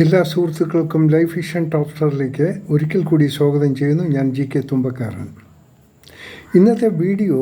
എല്ലാ സുഹൃത്തുക്കൾക്കും life vision top സ്റ്റാറിലേക്ക് ഒരിക്കൽ കൂടി സ്വാഗതം ചെയ്യുന്നു. ഞാൻ GK തുമ്പക്കാരൻ. ഇന്നത്തെ വീഡിയോ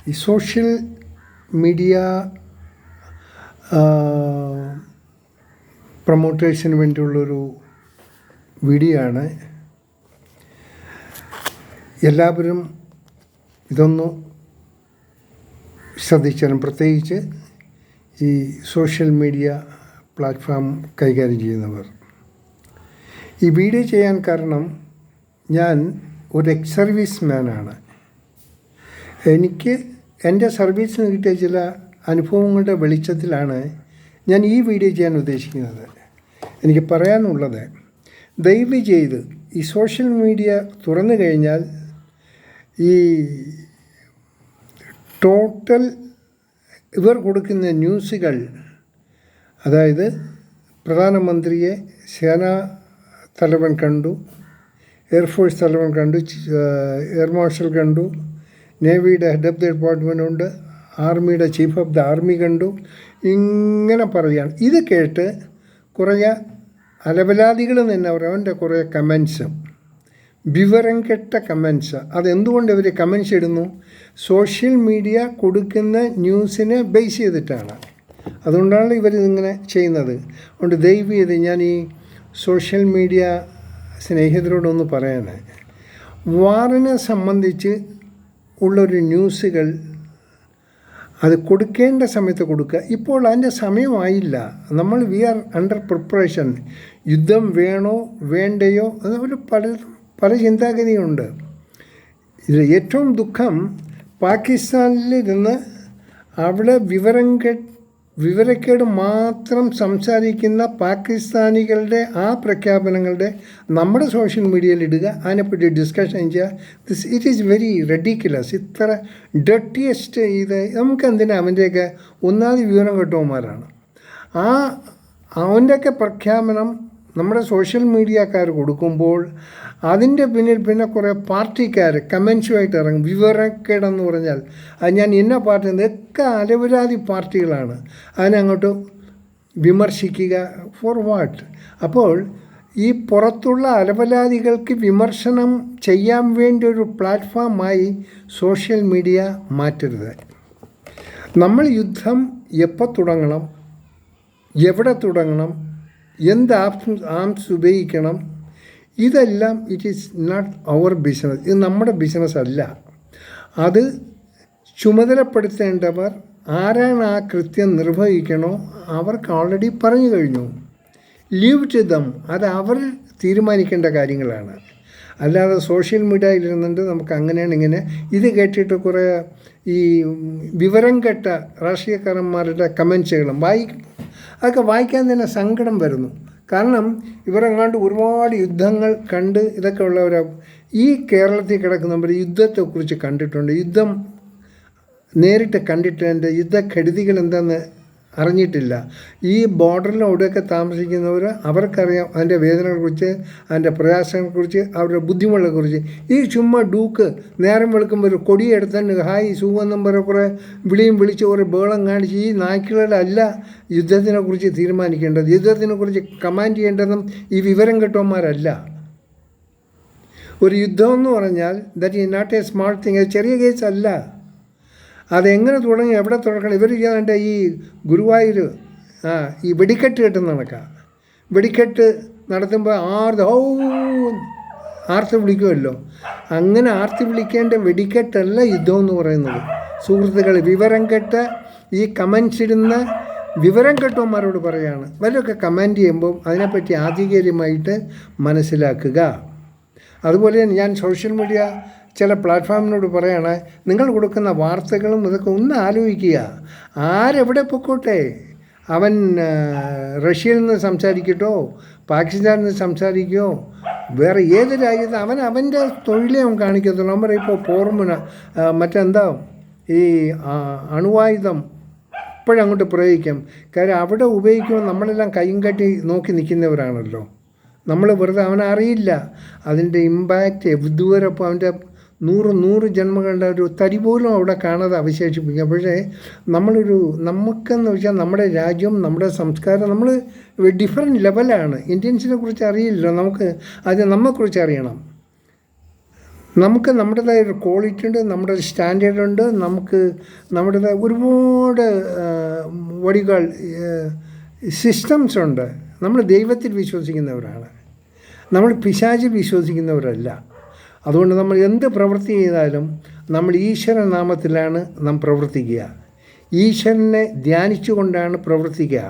ഈ സോഷ്യൽ മീഡിയ പ്രൊമോട്ടേഴ്സിന് വേണ്ടിയുള്ളൊരു വീഡിയോ ആണ്. എല്ലാവരും ഇതൊന്ന് ശ്രദ്ധിച്ചാലും, പ്രത്യേകിച്ച് ഈ സോഷ്യൽ മീഡിയ പ്ലാറ്റ്ഫോം കൈകാര്യം ചെയ്യുന്നവർ. ഈ വീഡിയോ ചെയ്യാൻ കാരണം, ഞാൻ ഒരു എക്സ് സർവീസ് മാനാണ്. എനിക്ക് എൻ്റെ സർവീസിന് കിട്ടിയ ചില അനുഭവങ്ങളുടെ വെളിച്ചത്തിലാണ് ഞാൻ ഈ വീഡിയോ ചെയ്യാൻ ഉദ്ദേശിക്കുന്നത്. എനിക്ക് പറയാനുള്ളത്, ദയവ് ചെയ്ത് ഈ സോഷ്യൽ മീഡിയ തുറന്നു കഴിഞ്ഞാൽ ഈ ടോട്ടൽ ഇവർ കൊടുക്കുന്ന ന്യൂസുകൾ, അതായത് പ്രധാനമന്ത്രിയെ സേനാ തലവൻ കണ്ടു, എയർഫോഴ്സ് തലവൻ കണ്ടു, എയർ മാർഷൽ കണ്ടു, നേവിയുടെ ഹെഡ് ഓഫ് ദി ഡിപ്പാർട്ട്മെൻ്റ് ഉണ്ട്, ആർമിയുടെ ചീഫ് ഓഫ് ദി ആർമി കണ്ടു, ഇങ്ങനെ പറയുകയാണ്. ഇത് കേട്ട് കുറേ അലവലാദികൾ തന്നെ അവൻ്റെ കുറേ കമൻസും, വിവരം കെട്ട കമൻസ്. അതെന്തുകൊണ്ട് ഇവർ കമൻസ് ഇടുന്നു? സോഷ്യൽ മീഡിയ കൊടുക്കുന്ന ന്യൂസിനെ ബേസ് ചെയ്തിട്ടാണ്. അതുകൊണ്ടാണ് ഇവരിതിങ്ങനെ ചെയ്യുന്നത്. അതുകൊണ്ട് ദയവ് ചെയ്ത് ഞാൻ ഈ സോഷ്യൽ മീഡിയ സ്നേഹിതരോടൊന്ന് പറയാൻ, വാറിനെ സംബന്ധിച്ച് ഉള്ളൊരു ന്യൂസുകൾ അത് കൊടുക്കേണ്ട സമയത്ത് കൊടുക്കുക. ഇപ്പോൾ അതിൻ്റെ സമയമായില്ല. We are under preparation. യുദ്ധം വേണോ വേണ്ടയോ എന്നൊരു പല ചിന്താഗതിയുണ്ട്. ഇതിൽ ഏറ്റവും ദുഃഖം, പാകിസ്ഥാനിലിരുന്ന് അവിടെ വിവരക്കേട് മാത്രം സംസാരിക്കുന്ന പാകിസ്ഥാനികളുടെ ആ പ്രഖ്യാപനങ്ങളുടെ നമ്മുടെ സോഷ്യൽ മീഡിയയിൽ ഇടുക, അതിനെപ്പറ്റി ഡിസ്കഷൻ ചെയ്യുക. It is very ridiculous. ഇത്ര ഡർട്ടിയസ്റ്റ് ഇത് നമുക്കെന്തിനാ? അവൻ്റെയൊക്കെ ഒന്നാമത് വിവരം കെട്ടവന്മാരാണ്. അവൻ്റെയൊക്കെ പ്രഖ്യാപനം നമ്മുടെ സോഷ്യൽ മീഡിയക്കാർ കൊടുക്കുമ്പോൾ അതിൻ്റെ പിന്നിൽ പിന്നെ കുറേ പാർട്ടിക്കാർ കമൻസുമായിട്ട് ഇറങ്ങും. വിവരക്കേടെന്ന് പറഞ്ഞാൽ അത് ഞാൻ ഇന്ന പാർട്ടി, ഇതൊക്കെ അലവരാതി പാർട്ടികളാണ്. അതിനങ്ങോട്ട് വിമർശിക്കുക. Four what? അപ്പോൾ ഈ പുറത്തുള്ള അലവലാദികൾക്ക് വിമർശനം ചെയ്യാൻ വേണ്ടി ഒരു പ്ലാറ്റ്ഫോമായി സോഷ്യൽ മീഡിയ മാറ്റരുത്. നമ്മൾ യുദ്ധം എപ്പോൾ തുടങ്ങണം, എവിടെ തുടങ്ങണം, എന്ത് ആംസ് ഉപയോഗിക്കണം, ഇതെല്ലാം it is not our business. ഇത് നമ്മുടെ ബിസിനസ് അല്ല. അത് ചുമതലപ്പെടുത്തേണ്ടവർ ആരാണ് ആ കൃത്യം നിർവഹിക്കണോ അവർക്ക് ഓൾറെഡി പറഞ്ഞു കഴിഞ്ഞു. Leave to them. അത് അവർ തീരുമാനിക്കേണ്ട കാര്യങ്ങളാണ്. അല്ലാതെ സോഷ്യൽ മീഡിയയിൽ ഇരുന്നുകൊണ്ട് നമുക്ക് അങ്ങനെയാണ് ഇങ്ങനെ ഇത് കേട്ടിട്ട് കുറേ ഈ വിവരം കെട്ട രാഷ്ട്രീയക്കാരന്മാരുടെ കമൻസുകളും അതൊക്കെ വായിക്കാൻ തന്നെ സങ്കടം വരുന്നു. കാരണം ഇവരെങ്ങാണ്ട് ഒരുപാട് യുദ്ധങ്ങൾ കണ്ട് ഇതൊക്കെ ഉള്ളവരാ. ഈ കേരളത്തിൽ കിടക്കുന്നവർ യുദ്ധത്തെക്കുറിച്ച് കണ്ടിട്ടുണ്ട്, യുദ്ധം നേരിട്ട് കണ്ടിട്ടുണ്ട്, യുദ്ധക്കെടുതികൾ എന്താണെന്ന് അറിഞ്ഞിട്ടില്ല. ഈ ബോർഡറിലൂടെയൊക്കെ താമസിക്കുന്നവർ അവർക്കറിയാം അതിൻ്റെ വേദനകളെക്കുറിച്ച്, അതിൻ്റെ പ്രയാസങ്ങളെക്കുറിച്ച്, അവരുടെ ബുദ്ധിമുട്ടുകളെക്കുറിച്ച്. ഈ ചുമ്മാ ഡൂക്ക് നേരം വെളുക്കുമ്പോൾ ഒരു കൊടിയെടുത്തന്നെ ഹായ് സൂവെന്നും പറഞ്ഞ കുറേ വിളിയും വിളിച്ച് കുറേ ബേളം കാണിച്ച് ഈ നായ്ക്കളല്ല യുദ്ധത്തിനെക്കുറിച്ച് തീരുമാനിക്കേണ്ടത്. യുദ്ധത്തിനെക്കുറിച്ച് കമാൻഡ് ചെയ്യേണ്ടതും ഈ വിവരം കെട്ടവന്മാരല്ല. ഒരു യുദ്ധമെന്ന് പറഞ്ഞാൽ that is not a small thing. അത് ചെറിയ കേസല്ല. അതെങ്ങനെ തുടങ്ങി, എവിടെ തുടങ്ങണം? ഇവർ ചെയ്യാണ്ട് ഈ ഗുരുവായൂർ ഈ വെടിക്കെട്ട് കെട്ടുന്ന കണക്കാം. വെടിക്കെട്ട് നടത്തുമ്പോൾ ആർത്ത് വിളിക്കുമല്ലോ. അങ്ങനെ ആർത്തി വിളിക്കേണ്ട വെടിക്കെട്ടല്ല യുദ്ധം എന്ന് പറയുന്നത്. സുഹൃത്തുക്കൾ, വിവരം കെട്ട് ഈ കമൻസ് ഇടുന്ന വിവരം കെട്ടവന്മാരോട് പറയാണ്, വല്ലതൊക്കെ കമൻറ്റ് ചെയ്യുമ്പോൾ അതിനെപ്പറ്റി ആധികാരികമായിട്ട് മനസ്സിലാക്കുക. അതുപോലെ ഞാൻ സോഷ്യൽ മീഡിയ ചില പ്ലാറ്റ്ഫോമിനോട് പറയാണ്, നിങ്ങൾ കൊടുക്കുന്ന വാർത്തകളും ഇതൊക്കെ ഒന്ന് ആലോചിക്കുക. ആരെവിടെ പൊക്കോട്ടെ, അവൻ റഷ്യയിൽ നിന്ന് സംസാരിക്കട്ടോ, പാകിസ്ഥാനിൽ നിന്ന് സംസാരിക്കുകയോ, വേറെ ഏത് രാജ്യത്ത് അവൻ്റെ തൊഴിലേ അവൻ കാണിക്കത്തുള്ളൂ. നമ്മൾ ഇപ്പോൾ പോർമുന മറ്റെന്താ ഈ അണുവായുധം ഇപ്പോഴങ്ങോട്ട് പ്രയോഗിക്കും. കാര്യം അവിടെ ഉപയോഗിക്കുമ്പോൾ നമ്മളെല്ലാം കൈയും കെട്ടി നോക്കി നിൽക്കുന്നവരാണല്ലോ. നമ്മൾ വെറുതെ അവനറിയില്ല അതിൻ്റെ ഇമ്പാക്റ്റ് എതുവരെ അവൻ്റെ നൂറ് ജന്മങ്ങളുടെ ഒരു തരി പോലും അവിടെ കാണാതെ അവശേഷിപ്പിക്കുക. പക്ഷേ നമുക്കെന്ന് വെച്ചാൽ നമ്മുടെ രാജ്യം, നമ്മുടെ സംസ്കാരം, നമ്മൾ ഡിഫറെൻറ്റ് ലെവലാണ്. ഇന്ത്യൻസിനെ കുറിച്ച് അറിയില്ലല്ലോ, നമുക്ക് അത് നമ്മെക്കുറിച്ച് അറിയണം. നമുക്ക് നമ്മുടേതായ ഒരു ക്വാളിറ്റി ഉണ്ട്, നമ്മുടെ ഒരു സ്റ്റാൻഡേർഡ് ഉണ്ട്, നമുക്ക് നമ്മുടേതായ ഒരുപാട് വടികൾ സിസ്റ്റംസ് ഉണ്ട്. നമ്മൾ ദൈവത്തിൽ വിശ്വസിക്കുന്നവരാണ്, നമ്മൾ പിശാചിൽ വിശ്വസിക്കുന്നവരല്ല. അതുകൊണ്ട് നമ്മൾ എന്ത് പ്രവൃത്തി ചെയ്താലും നമ്മൾ ഈശ്വര നാമത്തിലാണ് നാം പ്രവർത്തിക്കുക, ഈശ്വരനെ ധ്യാനിച്ചുകൊണ്ടാണ് പ്രവർത്തിക്കുക.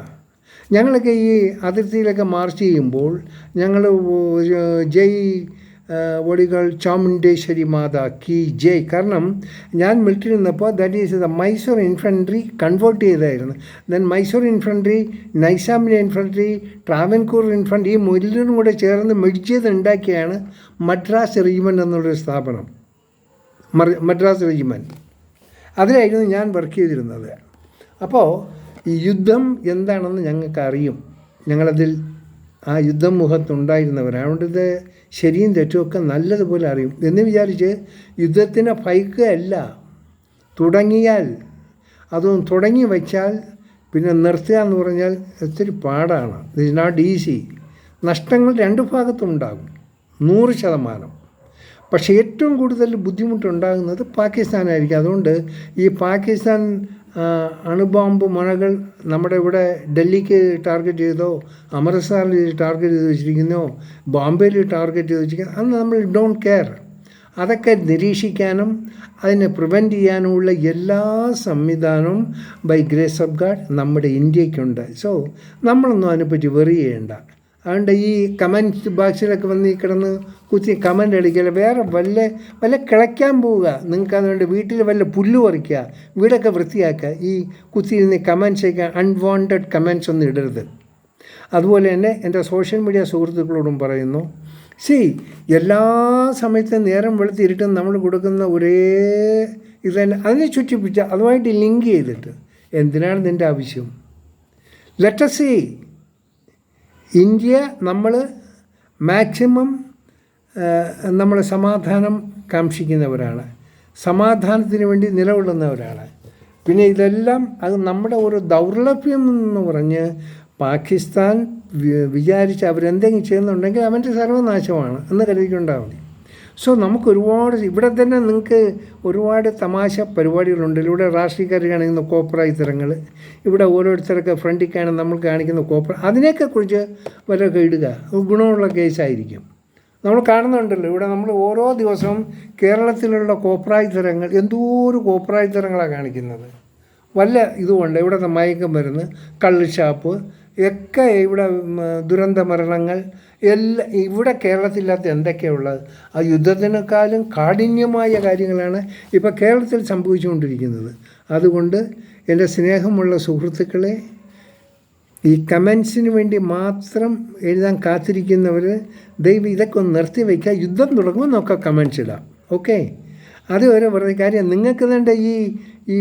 ഞങ്ങളൊക്കെ ഈ അതിർത്തിയിലൊക്കെ മാർച്ച് ചെയ്യുമ്പോൾ ഞങ്ങൾ ജയ് വടികൾ ചാമുണ്ടേശ്വരി മാതാ കി ജയ്. കാരണം ഞാൻ മിലിറ്ററി നിന്നപ്പോൾ that is the Mysore infantry convert ചെയ്തായിരുന്നു. ദെൻ മൈസൂർ ഇൻഫൻട്രി, നൈസാമിലെ ഇൻഫൻട്രി, ട്രാവൻകൂർ ഇൻഫൻട്രി, ഈ മുല്ലും കൂടെ ചേർന്ന് മെർജ് ചെയ്ത് ഉണ്ടാക്കിയാണ് മദ്രാസ് റെജിമെൻ്റ് എന്നുള്ളൊരു സ്ഥാപനം. മദ്രാസ് റെജിമെൻറ്റ്, അതിലായിരുന്നു ഞാൻ വർക്ക് ചെയ്തിരുന്നത്. അപ്പോൾ ഈ യുദ്ധം എന്താണെന്ന് ഞങ്ങൾക്കറിയും, ഞങ്ങളതിൽ ആ യുദ്ധമുഖത്തുണ്ടായിരുന്നവർ. അതുകൊണ്ട് ഇത് ശരിയും തെറ്റുമൊക്കെ നല്ലതുപോലെ അറിയും എന്ന് വിചാരിച്ച് യുദ്ധത്തിനെ ഭയക്കുകയല്ല. തുടങ്ങിയാൽ അതും തുടങ്ങി വച്ചാൽ പിന്നെ നിർത്തുക എന്ന് പറഞ്ഞാൽ ഒത്തിരി പാടാണ്. It is not easy. നഷ്ടങ്ങൾ രണ്ട് ഭാഗത്തും ഉണ്ടാകും 100%. പക്ഷേ ഏറ്റവും കൂടുതൽ ബുദ്ധിമുട്ടുണ്ടാകുന്നത് പാകിസ്ഥാനായിരിക്കും. അതുകൊണ്ട് ഈ പാകിസ്ഥാൻ അണുബോംബ് മുനകൾ നമ്മുടെ ഇവിടെ ഡൽഹിക്ക് ടാർഗറ്റ് ചെയ്തോ, അമൃത്സറിൽ ടാർഗറ്റ് ചെയ്ത് വെച്ചിരിക്കുന്നോ, ബോംബെയിൽ ടാർഗറ്റ് ചെയ്ത് വെച്ചിരിക്കുന്നോ, അന്ന് നമ്മൾ ഡോണ്ട് കെയർ. അതൊക്കെ നിരീക്ഷിക്കാനും അതിനെ പ്രിവെൻറ്റ് ചെയ്യാനുമുള്ള എല്ലാ സംവിധാനവും ബൈ ഗ്രേസ് ഓഫ് ഗാഡ് നമ്മുടെ ഇന്ത്യക്കുണ്ട്. സോ നമ്മളൊന്നും അതിനെപ്പറ്റി വെറി ചെയ്യേണ്ട. അതുകൊണ്ട് ഈ കമൻറ്റ് ബോക്സിലൊക്കെ വന്ന് ഈ കിടന്ന് കുത്തി കമൻ്റ് അടിക്കില്ല, വേറെ വല്ല കിളയ്ക്കാൻ പോവുക. നിങ്ങൾക്ക് അതുകൊണ്ട് വീട്ടിൽ വല്ല പുല്ല് പറിക്കുക, വീടൊക്കെ വൃത്തിയാക്കുക. ഈ കുത്തിയിരുന്ന് കമൻറ്റ്സൊക്കെ അൺവാണ്ടഡ് കമൻറ്റ്സ് ഒന്നും ഇടരുത്. അതുപോലെ തന്നെ എൻ്റെ സോഷ്യൽ മീഡിയ സുഹൃത്തുക്കളോടും പറയുന്നു, എല്ലാ സമയത്തും നേരം വെളുത്തിരുട്ടും നമ്മൾ കൊടുക്കുന്ന ഒരേ ഇത് തന്നെ അതിനെ ചുറ്റിപ്പിച്ച അതുമായിട്ട് ലിങ്ക് ചെയ്തിട്ട് എന്തിനാണ് നിൻ്റെ ആവശ്യം? Let us see. ഇന്ത്യ നമ്മൾ മാക്സിമം നമ്മൾ സമാധാനം കാക്ഷിക്കുന്നവരാണ്, സമാധാനത്തിന് വേണ്ടി നിലകൊള്ളുന്നവരാണ്. പിന്നെ ഇതെല്ലാം അത് നമ്മുടെ ഒരു ദൗർലഭ്യം എന്ന് പറഞ്ഞ് പാകിസ്ഥാൻ വിചാരിച്ച് അവരെന്തെങ്കിലും ചെയ്യുന്നുണ്ടെങ്കിൽ അവൻ്റെ സർവനാശമാണ് എന്ന് കരുതിക്കൊണ്ടാൽ മതി. സോ നമുക്ക് ഒരുപാട് ഇവിടെ തന്നെ നിങ്ങൾക്ക് ഒരുപാട് തമാശ പരിപാടികളുണ്ട്. ഇവിടെ രാഷ്ട്രീയക്കാർ കാണിക്കുന്ന കോപ്രായിത്തരങ്ങൾ, ഇവിടെ ഓരോരുത്തരൊക്കെ ഫ്രണ്ടിക്കാണ് നമ്മൾ കാണിക്കുന്ന അതിനെയൊക്കെ കുറിച്ച് വല്ലതൊക്കെ ഇടുക, ഗുണമുള്ള കേസായിരിക്കും. നമ്മൾ കാണുന്നുണ്ടല്ലോ ഇവിടെ നമ്മൾ ഓരോ ദിവസവും കേരളത്തിലുള്ള കോപ്രായിത്തരങ്ങൾ, എന്തോരം കോപ്രായിത്തരങ്ങളാണ് കാണിക്കുന്നത്. വല്ല ഇതുകൊണ്ട് ഇവിടുത്തെ മയക്കം മരുന്ന്, കള്ളുഷാപ്പ് ഒക്കെ, ഇവിടെ ദുരന്ത മരണങ്ങൾ എല്ലാം ഇവിടെ കേരളത്തിലില്ലാത്ത എന്തൊക്കെയുള്ളത്. ആ യുദ്ധത്തിനേക്കാളും കാഠിന്യമായ കാര്യങ്ങളാണ് ഇപ്പോൾ കേരളത്തിൽ സംഭവിച്ചുകൊണ്ടിരിക്കുന്നത്. അതുകൊണ്ട് എൻ്റെ സ്നേഹമുള്ള സുഹൃത്തുക്കളെ, ഈ കമൻസിന് വേണ്ടി മാത്രം എഴുതാൻ കാത്തിരിക്കുന്നവർ ദയവ് ഇതൊക്കെ ഒന്ന് നിർത്തി വയ്ക്കുക. യുദ്ധം തുടങ്ങുമ്പോൾ നമുക്ക് കമൻസ് ഇടാം, ഓക്കെ? അതുവരെ പറഞ്ഞ കാര്യം നിങ്ങൾക്ക് വേണ്ട ഈ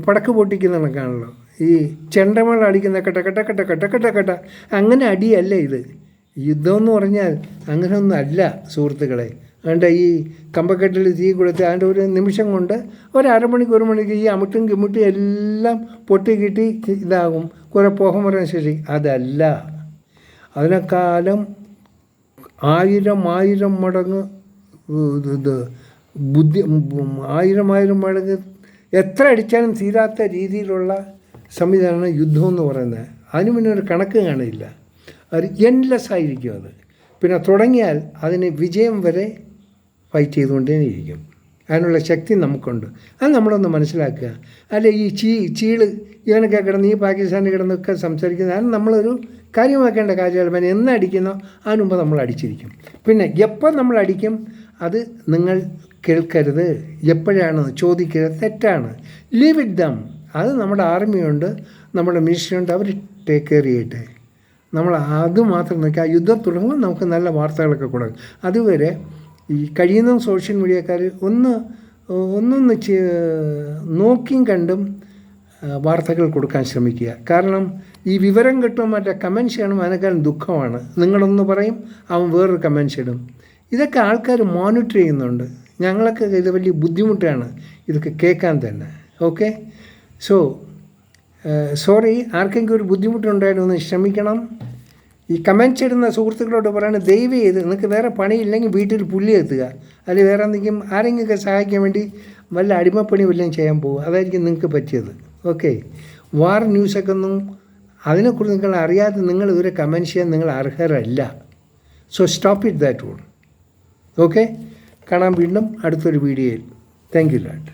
പടക്ക് പൊട്ടിക്കുന്ന കണക്കാണല്ലോ, ഈ ചെണ്ടമേള അടിക്കുന്ന കട്ട കട്ട കട്ട കട്ട കട്ട കട്ട അങ്ങനെ അടിയല്ല ഇത്. യുദ്ധമെന്ന് പറഞ്ഞാൽ അങ്ങനെയൊന്നും അല്ല സുഹൃത്തുക്കളെ. അതുകൊണ്ട് ഈ കമ്പക്കെട്ടിൽ തീ കൊടുത്ത് അതിൻ്റെ ഒരു നിമിഷം കൊണ്ട് ഒരു മണിക്ക് ഈ അമിട്ടും കിമിട്ടും എല്ലാം പൊട്ടി കിട്ടി ഇതാകും, കുറേ പോകം പറയാൻ ശേഷി. അതല്ല, അതിനേക്കാളും 1000 മടങ്ങ് ഇത് ബുദ്ധി, 1000 മടങ്ങ് എത്ര അടിച്ചാലും തീരാത്ത രീതിയിലുള്ള സംവിധാനമാണ് യുദ്ധമെന്ന് പറയുന്നത്. അതിന് പിന്നെ ഒരു കണക്ക് കാണില്ല, അത് എൻലെസ് ആയിരിക്കും. അത് പിന്നെ തുടങ്ങിയാൽ അതിന് വിജയം വരെ ഫൈറ്റ് ചെയ്തുകൊണ്ടേയിരിക്കും. അതിനുള്ള ശക്തി നമുക്കുണ്ട്. അത് നമ്മളൊന്ന് മനസ്സിലാക്കുക. അല്ലെ ഈ ചീള് ഇവനൊക്കെ കിടന്ന് ഈ പാകിസ്ഥാനിൽ കിടന്നൊക്കെ സംസാരിക്കുന്നത് അത് നമ്മളൊരു കാര്യമാക്കേണ്ട കാര്യമല്ല. പിന്നെ എന്ന് അടിക്കുന്നോ അതിന് മുമ്പ് നമ്മൾ അടിച്ചിരിക്കും. പിന്നെ എപ്പോൾ നമ്മൾ അടിക്കും അത് നിങ്ങൾ കേൾക്കരുത്, എപ്പോഴാണ് ചോദിക്കരുത്, തെറ്റാണ്. Leave it dum. അത് നമ്മുടെ ആർമിയുണ്ട്, നമ്മുടെ മിനിസ്ട്രിയുണ്ട്, അവർ ടേക്ക് കെയർ ചെയ്യട്ടെ. നമ്മൾ അത് മാത്രം നോക്കി ആ യുദ്ധം തുടങ്ങുമ്പോൾ നമുക്ക് നല്ല വാർത്തകളൊക്കെ കൊടുക്കും. അതുവരെ ഈ കഴിയുന്ന സോഷ്യൽ മീഡിയക്കാർ ഒന്നൊന്ന് നോക്കിയും കണ്ടും വാർത്തകൾ കൊടുക്കാൻ ശ്രമിക്കുക. കാരണം ഈ വിവരം കിട്ടുമ്പോൾ മറ്റേ കമൻസ് ചെയ്യണം, അതിനേക്കാളും ദുഃഖമാണ്. നിങ്ങളൊന്ന് പറയും, അവൻ വേറൊരു കമൻസ് ഇടും. ഇതൊക്കെ ആൾക്കാർ മോണിറ്റർ ചെയ്യുന്നുണ്ട്. ഞങ്ങൾക്ക് ഇത് വലിയ ബുദ്ധിമുട്ടാണ് ഇതൊക്കെ കേൾക്കാൻ തന്നെ. ഓക്കെ, സോ സോറി, ആർക്കെങ്കിലും ഒരു ബുദ്ധിമുട്ടുണ്ടായിരുന്നു ക്ഷമിക്കണം. ഈ കമൻറ്റ്സ് ഇടുന്ന സുഹൃത്തുക്കളോട് പറയുന്നത്, ദയവ് ചെയ്ത് നിങ്ങൾക്ക് വേറെ പണിയില്ലെങ്കിൽ വീട്ടിൽ പുല്ല് എത്തുക, അല്ലെങ്കിൽ വേറെ എന്തെങ്കിലും ആരെങ്കിലുമൊക്കെ സഹായിക്കാൻ വേണ്ടി വല്ല അടിമപ്പണി വല്ലതും ചെയ്യാൻ പോകുക. അതായിരിക്കും നിങ്ങൾക്ക് പറ്റിയത്. ഓക്കെ, വാർ ന്യൂസൊക്കെ ഒന്നും അതിനെക്കുറിച്ച് നിങ്ങൾ അറിയാതെ നിങ്ങൾ ഇതുവരെ കമൻറ്റ് ചെയ്യാൻ നിങ്ങൾ അർഹരല്ല. So stop it that wall. Okay, കാണാം വീണ്ടും അടുത്തൊരു വീഡിയോയിൽ. Thank you LAD.